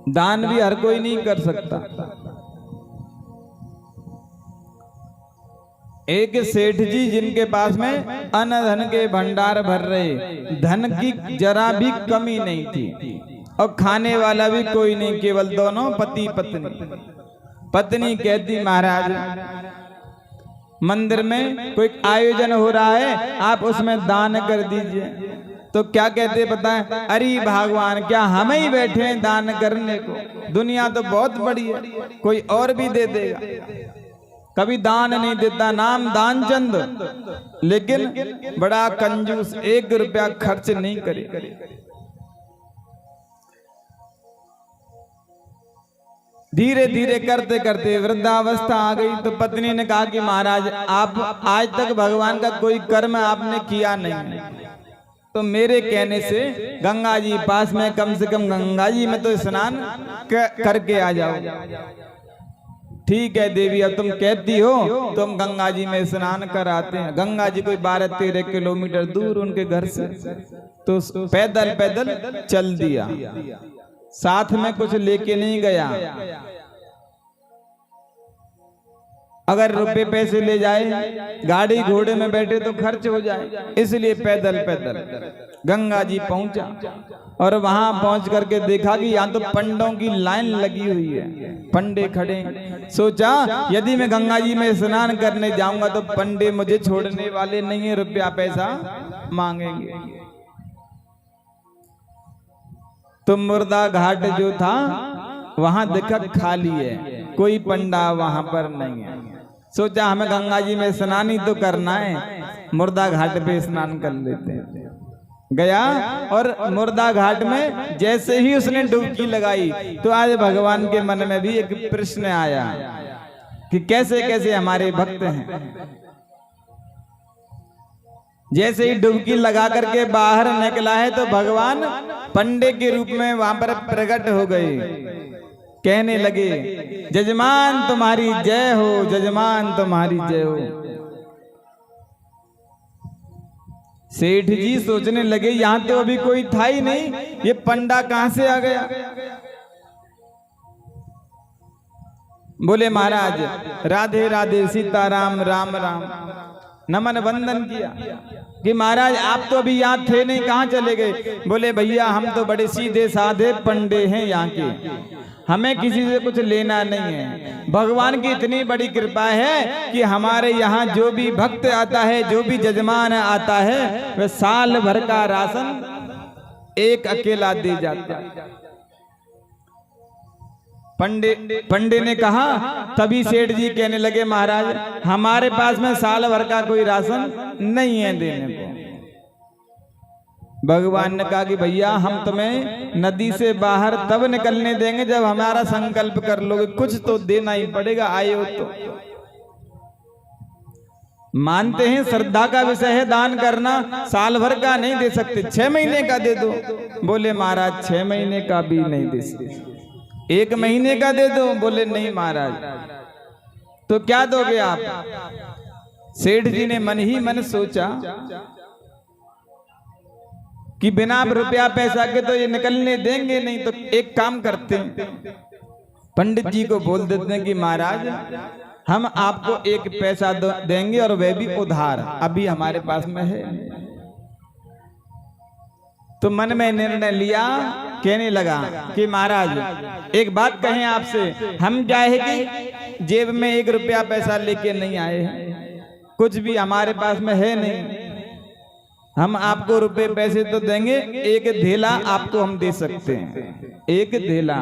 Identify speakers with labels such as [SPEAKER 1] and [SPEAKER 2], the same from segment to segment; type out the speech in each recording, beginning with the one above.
[SPEAKER 1] दान भी हर कोई नहीं कर सकता। एक सेठ जी जिनके पास में अन्न धन के भंडार भर रहे, धन की जरा भी कमी नहीं थी और खाने वाला भी कोई नहीं, केवल दोनों पति पत्नी। पत्नी कहती महाराज मंदिर में कोई आयोजन हो रहा है, आप उसमें दान कर दीजिए। तो क्या कहते बताएं, अरे भगवान क्या हम ही बैठे हैं दान करने को, दुनिया तो बहुत बड़ी है, कोई और भी दे देगा। कभी दान नहीं देता, नाम दानचंद, लेकिन बड़ा कंजूस, 1 रुपया खर्च नहीं करे। धीरे धीरे करते करते वृद्धावस्था आ गई तो पत्नी ने कहा कि महाराज आप आज तक भगवान का कोई कर्म आपने किया नहीं, तो मेरे कहने से गंगा जी पास में, कम से कम गंगा जी में तो स्नान करके आ जाओ। ठीक है देवी, अब तुम कहती हो तो हम गंगा जी में स्नान कराते हैं। गंगा जी कोई 12-13 किलोमीटर दूर उनके घर से, तो पैदल पैदल चल दिया, साथ में कुछ लेके नहीं गया। अगर रुपए पैसे ले जाए, गाड़ी घोड़े में बैठे तो खर्च हो जाए, इसलिए पैदल पैदल गंगा जी पहुंचा। और वहां पहुंच करके देखा कि यहाँ तो पंडों की लाइन लगी हुई है, पंडे खड़े। सोचा यदि मैं गंगा जी में स्नान करने जाऊंगा तो पंडे मुझे छोड़ने वाले नहीं है, रुपया पैसा मांगेंगे। तो मुर्दा घाट जो था वहां देखा खाली है, कोई पंडा वहां पर नहीं है। सोचा हमें गंगा जी में स्नान ही तो करना है, मुर्दा घाट पे स्नान कर लेते हैं। गया और मुर्दा घाट में जैसे ही उसने डुबकी लगाई तो आज भगवान के मन में भी एक प्रश्न आया कि कैसे कैसे हमारे भक्त हैं। जैसे ही डुबकी लगा करके बाहर निकला है तो भगवान पंडे के रूप में वहां पर प्रकट हो गए। कहने लगे जजमान तुम्हारी जय हो, जजमान तुम्हारी जय हो। सेठ जी सोचने लगे यहां तो अभी कोई था ही नहीं, ये पंडा कहां से आ गया। बोले महाराज राधे राधे, सीताराम, राम राम, नमन वंदन किया कि महाराज आप तो अभी यहाँ थे नहीं, कहाँ चले गए। बोले भैया हम तो बड़े सीधे साधे पंडे हैं यहाँ के, हमें किसी से कुछ लेना नहीं है। भगवान की इतनी बड़ी कृपा है कि हमारे यहाँ जो भी भक्त आता है, जो भी जजमान आता है, वह साल भर का राशन एक अकेला दे जाता है। पंडे ने कहा, तभी सेठ जी कहने लगे महाराज हमारे पास में साल भर का कोई राशन नहीं है देने को। भगवान ने कहा कि भैया हम तुम्हें नदी से बाहर तब निकलने देंगे जब हमारा संकल्प कर लोगे, कुछ तो देना ही पड़ेगा, आए हो तो। मानते हैं श्रद्धा का विषय है दान करना, साल भर का नहीं दे सकते, 6 महीने का दे दो। बोले महाराज 6 महीने का भी नहीं दे सकते, 1 महीने का दे दो। बोले नहीं महाराज। तो क्या दोगे आप। सेठ जी ने मन ही मन सोचा कि बिना रुपया पैसा के तो ये निकलने देंगे नहीं, तो एक काम करते हैं, पंडित जी को बोल देते हैं कि महाराज हम आपको 1 पैसा देंगे और वह भी उधार, अभी हमारे पास में है। तो मन में निर्णय लिया, कहने लगा कि महाराज एक बात कहें आपसे, हम क्या है कि जेब में 1 रुपया पैसा लेके नहीं आए हैं, कुछ भी हमारे पास में है नहीं। हम आपको रुपए पैसे तो देंगे, 1 धेला आपको हम दे सकते हैं, 1 धेला,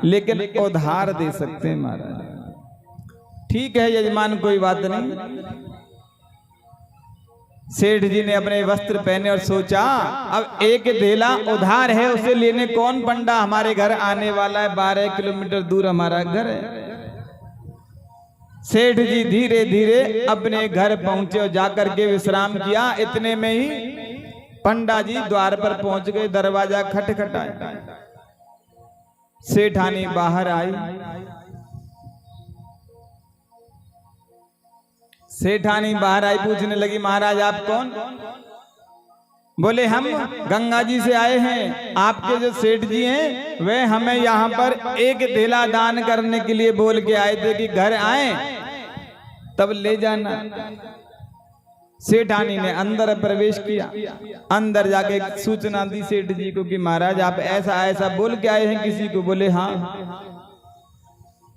[SPEAKER 1] लेकिन उधार दे सकते हैं महाराज। ठीक है यजमान कोई बात नहीं। सेठ जी ने अपने वस्त्र पहने और सोचा अब 1 धेला उधार है, उसे लेने कौन पंडा हमारे घर आने वाला है, 12 किलोमीटर दूर हमारा घर है। सेठ जी धीरे धीरे अपने घर पहुंचे और जाकर के विश्राम किया। इतने में ही पंडा जी द्वार पर पहुंच गए, दरवाजा खटखटाया। सेठानी बाहर आई। सेठानी बाहर आई, पूछने लगी महाराज आप कौन। बोले हम गंगा जी से आए हैं, आपके जो सेठ जी हैं वे हमें यहाँ पर एक धेला दान करने के लिए बोल के आए थे कि घर आए तब ले जाना। सेठानी ने अंदर प्रवेश किया, अंदर जाके सूचना दी सेठ जी को कि महाराज आप ऐसा ऐसा बोल के आए हैं किसी को। बोले हाँ।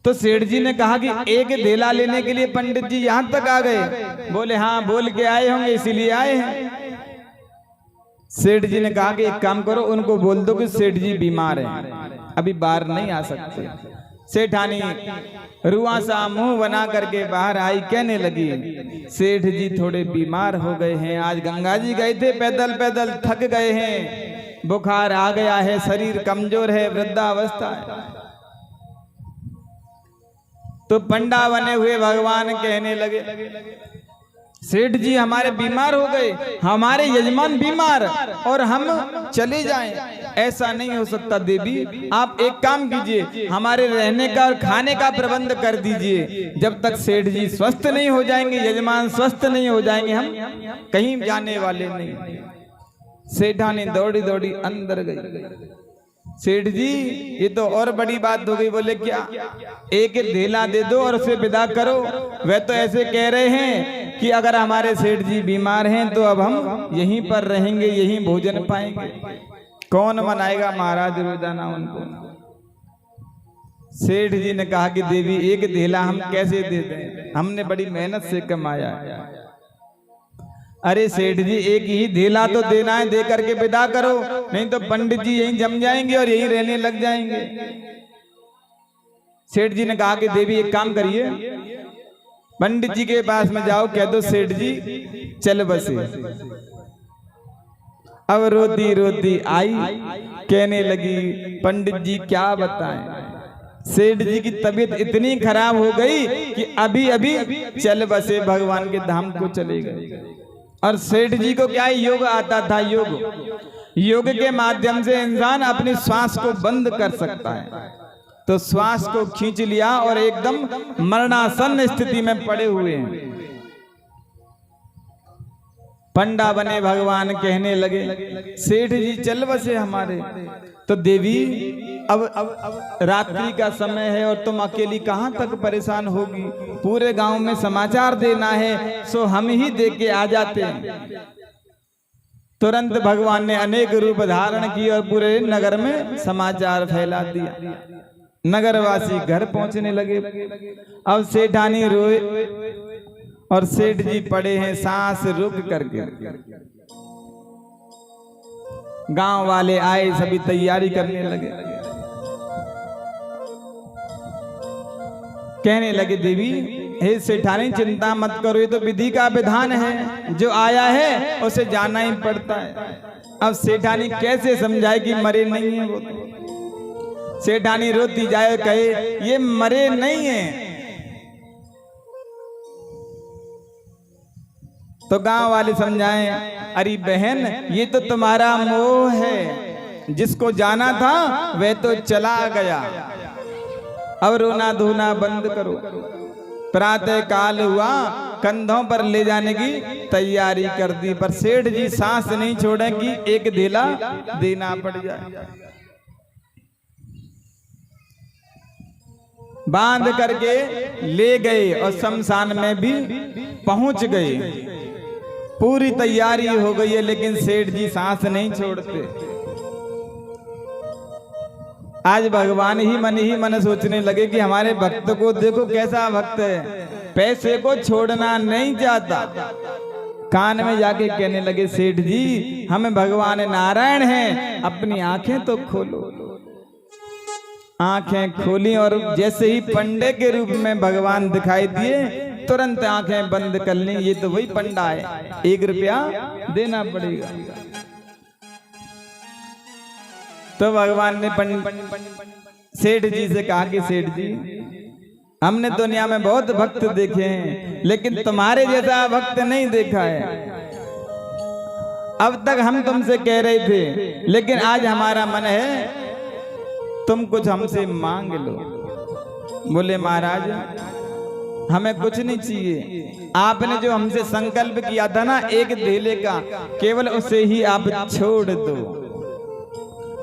[SPEAKER 1] तो सेठ जी ने कहा कि एक धेला लेने के लिए पंडित जी यहाँ तक आ गए। बोले हाँ, बोल के आए होंगे इसीलिए आए हैं। सेठ जी ने कहा कि एक काम करो, उनको बोल दो कि सेठ जी बीमार हैं, अभी बाहर नहीं आ सकते। सेठानी रुआ सा मुंह बना करके बाहर आई, कहने लगी सेठ जी थोड़े बीमार हो गए हैं, आज गंगा जी गए थे, पैदल पैदल थक गए हैं, बुखार आ गया है, शरीर कमजोर है, वृद्धावस्था है। तो पंडा बने हुए भगवान कहने लगे सेठ जी हमारे बीमार हो गए, हमारे यजमान बीमार और हम चले जाएं, ऐसा नहीं हो सकता देवी। आप एक काम कीजिए, हमारे रहने का और खाने का प्रबंध कर दीजिए। जब तक सेठ जी स्वस्थ नहीं हो जाएंगे, यजमान स्वस्थ नहीं हो जाएंगे, हम कहीं जाने वाले नहीं। सेठानी दौड़ी दौड़ी अंदर गई। सेठ जी ये तो और बड़ी बात हो गई। बोले क्या? एक धेला दे दो और उसे विदा करो। वे तो ऐसे कह रहे हैं कि अगर हमारे सेठ जी बीमार हैं तो अब हम यहीं पर रहेंगे, यहीं भोजन पाएंगे। कौन मनाएगा महाराज रोजाना उनको? सेठ जी ने कहा कि देवी एक धेला हम कैसे दे दें, हमने बड़ी मेहनत से कमाया है। अरे सेठ जी एक ही धेला तो देना है, दे करके विदा करो, नहीं तो पंडित जी यहीं जम जाएंगे और यहीं रहने लग जाएंगे। सेठ जी ने कहा कि देवी एक काम करिए, पंडित जी के पास में जाओ, कह दो सेठ जी चल बसे। अब रोती रोती आई, कहने लगी पंडित जी क्या बताएं, सेठ जी की तबीयत इतनी खराब हो गई कि अभी अभी चल बसे, भगवान के धाम को चले गए। और सेठ जी को क्या योग आता था? योग के माध्यम से इंसान अपनी श्वास को बंद कर सकता है। तो श्वास को खींच लिया और एकदम मरणासन स्थिति में पड़े हुए हैं। पंडा बने भगवान कहने लगे सेठ जी चल बसे हमारे। तो देवी अब रात्रि का समय है और तुम अकेली कहां तक परेशान होगी, पूरे गांव में समाचार देना है, सो हम ही दे के आ जाते हैं। तुरंत भगवान ने अनेक रूप धारण किए और पूरे नगर में समाचार फैला दिया। नगरवासी घर पहुंचने लगे। अब सेठानी रोए और सेठ जी पड़े हैं सांस रुक करके। गांव वाले आए, सभी तैयारी करने लगे। कहने लगे देवी हे सेठानी चिंता मत करो, ये तो विधि का विधान है, जो आया है उसे जाना ही पड़ता है। अब सेठानी कैसे समझाए कि मरे नहीं है वो तो। सेठानी रोती जाए, कहे ये मरे नहीं है। तो गांव वाले समझाएं, अरे बहन ये तो तुम्हारा मोह है, जिसको जाना था वह तो चला गया, अब रोना धोना बंद करो। प्रातः काल हुआ, कंधों पर ले जाने की तैयारी कर दी, पर सेठ जी सांस नहीं छोड़े कि एक धेला देना पड़ जाए। बांध करके ले गए और शमशान में भी पहुंच गए। पूरी तैयारी हो गई है, लेकिन सेठ जी सांस नहीं छोड़ते। आज भगवान ही मन सोचने लगे कि हमारे भक्त को देखो कैसा भक्त है, पैसे को छोड़ना नहीं चाहता। कान में जाके कहने लगे सेठ जी हमें भगवान नारायण हैं, अपनी आंखें तो खोलो। आंखें खोली और जैसे ही पंडे के रूप में भगवान दिखाई दिए, तुरंत आंखें बंद कर ली। ये तो वही पंडा है, 1 रुपया देना पड़ेगा। तो भगवान ने सेठ जी से कहा कि सेठ जी हमने दुनिया में बहुत भक्त देखे हैं, लेकिन तुम्हारे जैसा भक्त नहीं देखा है। अब तक हम तुमसे कह रहे थे, लेकिन आज हमारा मन है तुम कुछ हमसे मांग लो। बोले महाराज हमें कुछ नहीं चाहिए। आपने जो हमसे संकल्प किया था ना एक धेले का, केवल उसे ही आप छोड़ दो।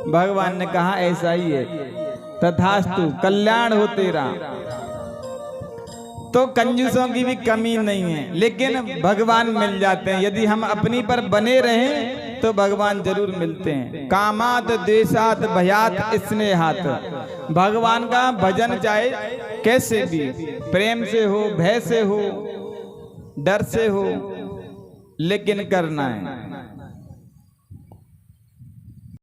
[SPEAKER 1] भगवान ने कहा ऐसा ही है, तथास्तु, कल्याण हो तेरा। तो कंजूसों की भी कमी नहीं है, लेकिन भगवान मिल जाते हैं। यदि हम अपनी पर बने रहें तो भगवान जरूर मिलते हैं। कामात द्वेषात भयात स्नेहात, भगवान का भजन चाहे कैसे भी, प्रेम से हो, भय से हो, डर से हो, लेकिन करना है।